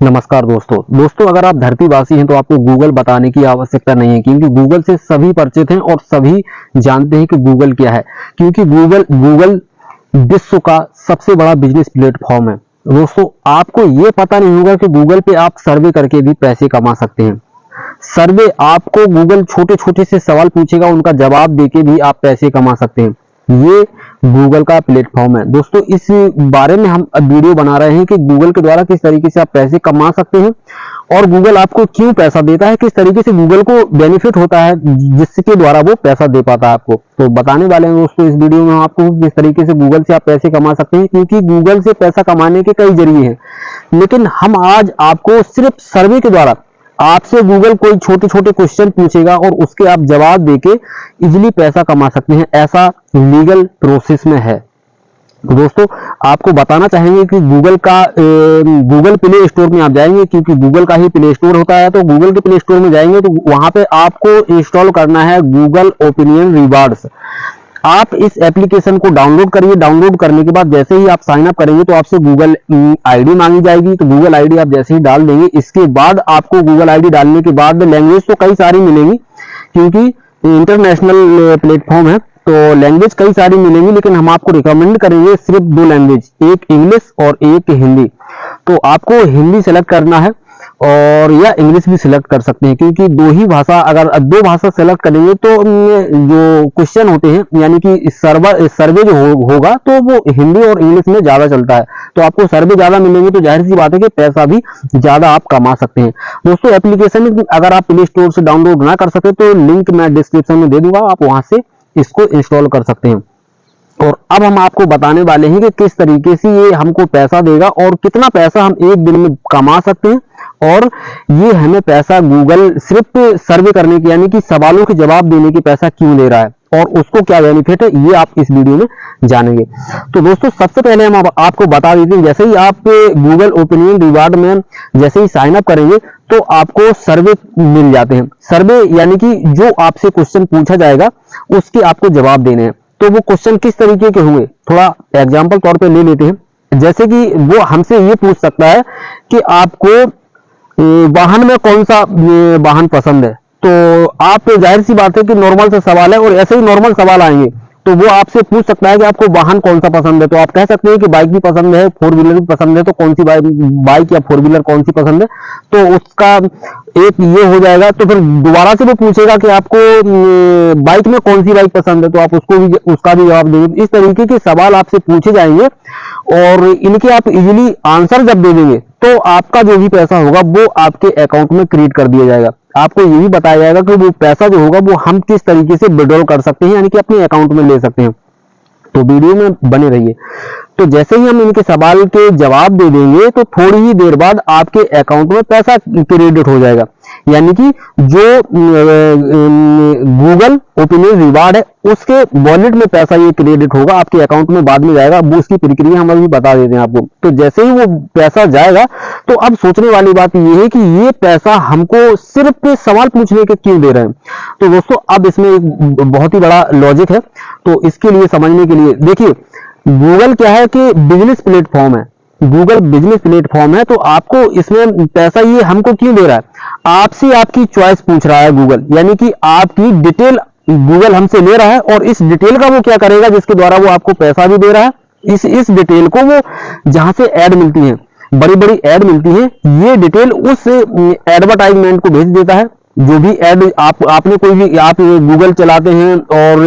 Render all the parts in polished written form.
नमस्कार दोस्तों अगर आप धरतीवासी हैं तो आपको गूगल बताने की आवश्यकता नहीं है, क्योंकि गूगल से सभी परिचित हैं और सभी जानते हैं कि गूगल क्या है। क्योंकि गूगल विश्व का सबसे बड़ा बिजनेस प्लेटफॉर्म है। दोस्तों, आपको ये पता नहीं होगा कि गूगल पे आप सर्वे करके भी पैसे कमा सकते हैं। सर्वे आपको गूगल छोटे छोटे से सवाल पूछेगा, उनका जवाब देके भी आप पैसे कमा सकते हैं। ये गूगल का प्लेटफॉर्म है। दोस्तों, इस बारे में हम अब वीडियो बना रहे हैं कि गूगल के द्वारा किस तरीके से आप पैसे कमा सकते हैं और गूगल आपको क्यों पैसा देता है, किस तरीके से गूगल को बेनिफिट होता है जिसके द्वारा वो पैसा दे पाता है आपको। तो बताने वाले हैं दोस्तों इस वीडियो में हम आपको किस तरीके से गूगल से आप पैसे कमा सकते हैं, क्योंकि गूगल से पैसा कमाने के कई जरिए हैं, लेकिन हम आज आपको सिर्फ सर्वे के द्वारा, आपसे गूगल कोई छोटे छोटे क्वेश्चन पूछेगा और उसके आप जवाब देके इजीली पैसा कमा सकते हैं, ऐसा लीगल प्रोसेस में है। तो दोस्तों, आपको बताना चाहेंगे कि गूगल प्ले स्टोर में आप जाएंगे, क्योंकि गूगल का ही प्ले स्टोर होता है। तो गूगल के प्ले स्टोर में जाएंगे तो वहां पे आपको इंस्टॉल करना है गूगल ओपिनियन रिवार्ड्स। आप इस एप्लीकेशन को डाउनलोड करिए। डाउनलोड करने के बाद जैसे ही आप साइन अप करेंगे तो आपसे गूगल आईडी मांगी जाएगी। तो गूगल आईडी आप जैसे ही डाल देंगे, इसके बाद आपको गूगल आईडी डालने के बाद लैंग्वेज तो कई सारी मिलेंगी, क्योंकि इंटरनेशनल प्लेटफॉर्म है तो लैंग्वेज कई सारी मिलेंगी, लेकिन हम आपको रिकमेंड करेंगे सिर्फ 2 लैंग्वेज, एक इंग्लिश और एक हिंदी। तो आपको हिंदी सेलेक्ट करना है और या इंग्लिश भी सिलेक्ट कर सकते हैं, क्योंकि अगर 2 भाषा सेलेक्ट करेंगे तो जो क्वेश्चन होते हैं, यानी कि सर्वे जो होगा तो वो हिंदी और इंग्लिश में ज्यादा चलता है। तो आपको सर्वे ज्यादा मिलेंगे तो जाहिर सी बात है कि पैसा भी ज्यादा आप कमा सकते हैं। दोस्तों, एप्लीकेशन अगर आप प्ले स्टोर से डाउनलोड ना कर सके तो लिंक मैं डिस्क्रिप्शन में दे दूंगा, आप वहां से इसको इंस्टॉल कर सकते हैं। और अब हम आपको बताने वाले हैं कि किस तरीके से ये हमको पैसा देगा और कितना पैसा हम एक दिन में कमा सकते हैं, और ये हमें पैसा गूगल सिर्फ सर्वे करने की, यानी कि सवालों के जवाब देने की पैसा क्यों दे रहा है और उसको क्या बेनिफिट है, ये आप इस वीडियो में जानेंगे। तो दोस्तों, सबसे पहले हम आपको बता देते हैं, जैसे ही आप गूगल ओपिनियन रिवार्ड में जैसे ही साइन अप करेंगे तो आपको सर्वे मिल जाते हैं। सर्वे यानी कि जो आपसे क्वेश्चन पूछा जाएगा उसके आपको जवाब देने हैं। तो वो क्वेश्चन किस तरीके के हुए, थोड़ा एग्जाम्पल तौर पे ले लेते हैं। जैसे कि वो हमसे ये पूछ सकता है कि आपको वाहन में कौन सा वाहन पसंद है। तो आप जाहिर सी बात है कि नॉर्मल सा सवाल है और ऐसे ही नॉर्मल सवाल आएंगे तो वो आपसे पूछ सकता है कि आपको वाहन कौन सा पसंद है। तो आप कह सकते हैं कि बाइक भी पसंद है, 4 व्हीलर भी पसंद है, तो कौन सी बाइक या 4 व्हीलर कौन सी पसंद है, तो उसका एक ये हो जाएगा। तो फिर दोबारा से वो पूछेगा कि आपको बाइक में कौन सी बाइक पसंद है, तो आप उसका भी जवाब देंगे। इस तरीके के सवाल आपसे पूछे जाएंगे और इनके आप इजीली आंसर जब दे देंगे तो आपका जो भी पैसा होगा वो आपके अकाउंट में क्रेडिट कर दिया जाएगा। आपको ये भी बताया जाएगा कि वो पैसा जो होगा वो हम किस तरीके से विड्रॉल कर सकते हैं, यानी कि अपने अकाउंट में ले सकते हैं। तो वीडियो में बने रहिए। तो जैसे ही हम इनके सवाल के जवाब दे देंगे तो थोड़ी ही देर बाद आपके अकाउंट में पैसा क्रेडिट हो जाएगा, यानी कि जो गूगल ओपिनियन रिवार्ड है उसके वॉलेट में पैसा ये क्रेडिट होगा, आपके अकाउंट में बाद में जाएगा। वो उसकी प्रक्रिया हम अभी बता देते हैं आपको। तो जैसे ही वो पैसा जाएगा तो अब सोचने वाली बात ये है कि ये पैसा हमको सिर्फ सवाल पूछने के क्यों दे रहे हैं। तो दोस्तों, अब इसमें एक बहुत ही बड़ा लॉजिक है। तो इसके लिए समझने के लिए देखिए, गूगल क्या है कि बिजनेस प्लेटफॉर्म है। गूगल बिजनेस प्लेटफॉर्म है तो आपको इसमें पैसा ये हमको क्यों दे रहा है, आपसे आपकी चॉइस पूछ रहा है गूगल, यानी कि आपकी डिटेल गूगल हमसे ले रहा है और इस डिटेल का वो क्या करेगा जिसके द्वारा वो आपको पैसा भी दे रहा है। इस डिटेल को वो जहां से ऐड मिलती है, बड़ी बड़ी ऐड मिलती है, ये डिटेल उस एडवर्टाइजमेंट को भेज देता है। जो भी ऐड आपने कोई भी, आप गूगल चलाते हैं और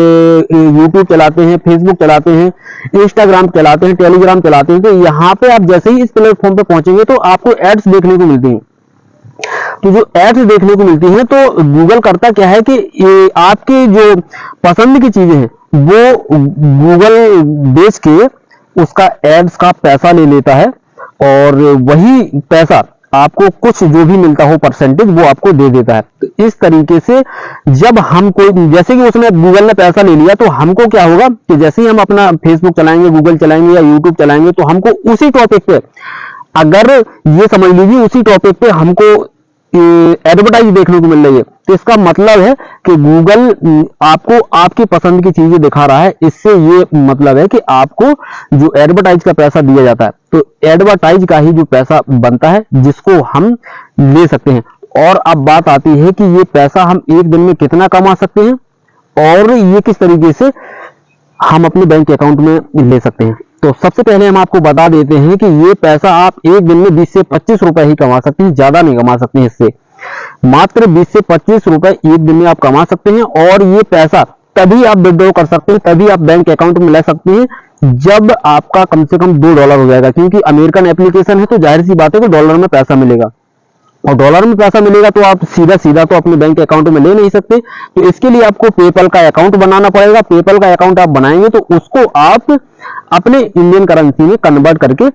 यूट्यूब चलाते हैं, फेसबुक चलाते हैं, इंस्टाग्राम चलाते हैं, टेलीग्राम चलाते हैं, तो यहाँ पे आप जैसे ही इस प्लेटफॉर्म पे पहुंचेंगे तो आपको एड्स देखने को मिलती हैं। तो जो एड्स देखने को मिलती हैं तो गूगल करता क्या है कि ये आपकी जो पसंद की चीजें हैं वो गूगल बेच के उसका एड्स का पैसा ले लेता है और वही पैसा आपको कुछ जो भी मिलता हो परसेंटेज वो आपको दे देता है। तो इस तरीके से जब हम कोई, जैसे कि उसने गूगल ने पैसा ले लिया तो हमको क्या होगा कि जैसे ही हम अपना फेसबुक चलाएंगे, गूगल चलाएंगे या यूट्यूब चलाएंगे तो हमको उसी टॉपिक पे, अगर ये समझ लीजिए उसी टॉपिक पे हमको एडवर्टाइज देखने को मिल रही है। तो इसका मतलब है कि गूगल आपको आपकी पसंद की चीजें दिखा रहा है। इससे ये मतलब है कि आपको जो एडवर्टाइज का पैसा दिया जाता है, तो एडवर्टाइज का ही जो पैसा बनता है जिसको हम ले सकते हैं। और अब बात आती है कि ये पैसा हम एक दिन में कितना कमा सकते हैं और ये किस तरीके से हम अपने बैंक अकाउंट में ले सकते हैं। तो सबसे पहले हम आपको बता देते हैं कि ये पैसा आप एक दिन में 20 से 25 रुपए ही कमा सकते हैं, ज्यादा नहीं कमा सकते हैं। इससे मात्र 20 से 25 रुपए एक दिन में आप कमा सकते हैं और ये पैसा तभी आप विड्रॉ कर सकते हैं, तभी आप बैंक अकाउंट में ले सकते हैं जब आपका कम से कम $2 हो जाएगा। क्योंकि अमेरिकन एप्लीकेशन है तो जाहिर सी बात है कि डॉलर में पैसा मिलेगा, और डॉलर में पैसा मिलेगा तो आप सीधा सीधा तो अपने बैंक अकाउंट में ले नहीं सकते। तो इसके लिए आपको पेपल का अकाउंट बनाना पड़ेगा। पेपल का अकाउंट आप बनाएंगे तो उसको आप अपने इंडियन करेंसी में कन्वर्ट करके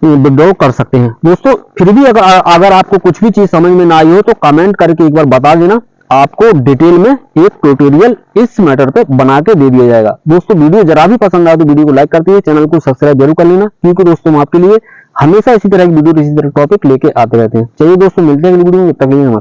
विड्रॉ कर सकते हैं। दोस्तों फिर भी अगर आपको कुछ भी चीज समझ में ना आई हो तो कमेंट करके एक बार बता देना, आपको डिटेल में एक ट्यूटोरियल इस मैटर पे बना के दे दिया जाएगा। दोस्तों वीडियो जरा भी पसंद आए तो वीडियो को लाइक कर दीजिए, चैनल को सब्सक्राइब जरूर कर लेना, क्योंकि दोस्तों हम आपके लिए हमेशा इसी तरह की वीडियो इसी तरह टॉपिक लेके आते रहते हैं। चलिए दोस्तों मिलते हैं अगली वीडियो में, तब तक के लिए नमस्कार।